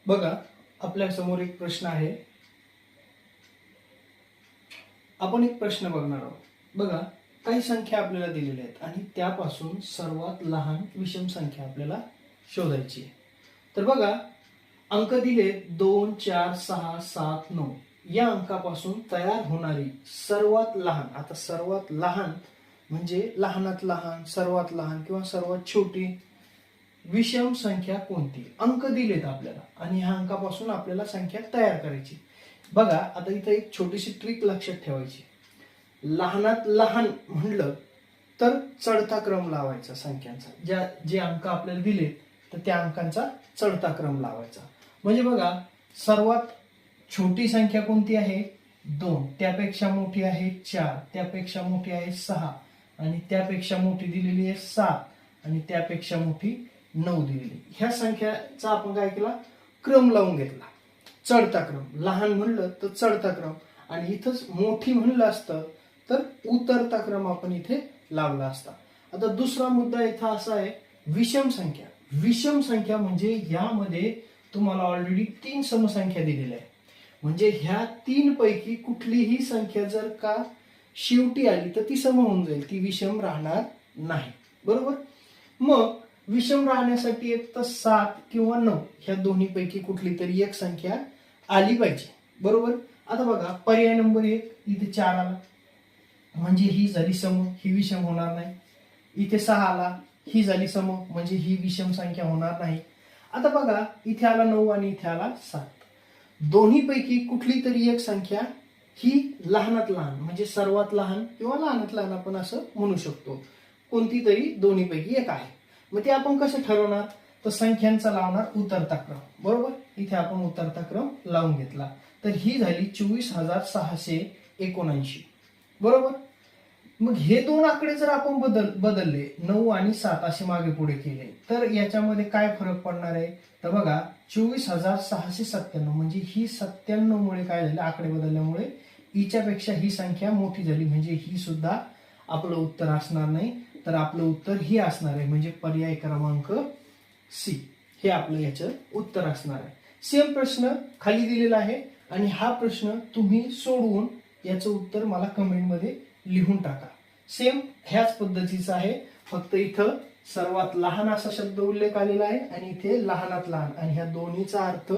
बघा, आपल्या समोर एक प्रश्न आहे. आपण एक प्रश्न बघणार आहोत. बघा, काही संख्या आपल्याला दिलेल्या आहेत आणि त्यापासून सर्वात लहान विषम संख्या आपल्याला शोधायची आहे. तर बघा, अंक दिले 2, 4, 6, 7, 9 या अंकापासून तयार होणारी सर्वात लहान, आता सर्वात लहान म्हणजे लहानात लहान, सर्वात लहान किंवा सर्वात छोटी विषम संख्या कोणती? अंक दिलेत आपल्याला आणि ह्या अंकापासून आपल्याला संख्या तयार करायची. बघा, आता इथं एक छोटीशी ट्रिक लक्षात ठेवायची. लहानात लहान म्हणलं तर चढता क्रम लावायचा संख्यांचा. जे अंक आपल्याला दिलेत तर त्या अंकांचा चढता क्रम लावायचा. म्हणजे बघा, सर्वात छोटी संख्या कोणती आहे? 2. त्यापेक्षा मोठी आहे 4. त्यापेक्षा मोठी आहे 6 आणि त्यापेक्षा मोठी दिलेली आहे 7 आणि त्यापेक्षा मोठी 9 दिलेली. ह्या संख्याचा आपण काय केला? क्रम लावून घेतला. चढता क्रम. लहान म्हणलं तर चढता क्रम आणि इथंच मोठी म्हणलं असतं तर उतरता क्रम आपण इथे लावला असता. आता दुसरा मुद्दा इथं असा आहे, विषम संख्या. विषम संख्या म्हणजे यामध्ये तुम्हाला ऑलरेडी 3 समसंख्या दिलेल्या आहेत. म्हणजे ह्या 3 पैकी कुठलीही संख्या जर का शेवटी आली तर ती सम होऊन जाईल, ती विषम राहणार नाही. बरोबर? मग विषम राहण्यासाठी एक तर 7 किंवा 9 ह्या दोन्ही पैकी कुठली तरी एक संख्या आली पाहिजे. बरोबर? आता बघा, पर्याय नंबर 1 इथे 4 आला म्हणजे ही झाली सम, ही विषम होणार नाही. इथे 6 आला, ही झाली सम म्हणजे ही विषम संख्या होणार नाही. आता बघा, इथे आला 9 आणि इथे आला 7. दोन्ही पैकी कुठली तरी एक संख्या ही लहानात लहान म्हणजे सर्वात लहान किंवा लहानात लहान आपण असं म्हणू शकतो. कोणती तरी दोन्ही पैकी एक आहे. मग ते आपण कसं ठरवणार? तर संख्यांचा लावणार उतरता क्रम. बरोबर? इथे आपण उतरता क्रम लावून घेतला तर ही झाली 24,679. बरोबर? मग हे दोन आकडे जर आपण बदलले 9 आणि 7 असे मागे पुढे केले तर याच्यामध्ये काय फरक पडणार आहे? तर बघा, 24,697 म्हणजे ही 97 मुळे काय झालं? आकडे बदलल्यामुळे हिच्यापेक्षा ही संख्या मोठी झाली म्हणजे ही सुद्धा आपलं उत्तर असणार नाही. तर आपलं उत्तर ही असणार आहे म्हणजे पर्याय क्रमांक सी हे आपलं याचं उत्तर असणार आहे. सेम प्रश्न खाली दिलेला आहे आणि हा प्रश्न तुम्ही सोडवून याचं उत्तर मला कमेंटमध्ये लिहून टाका. सेम ह्याच पद्धतीचा आहे, फक्त इथं सर्वात लहान असा शब्द उल्लेख आलेला आहे आणि इथे लहानात लहान आणि ह्या दोन्हीचा अर्थ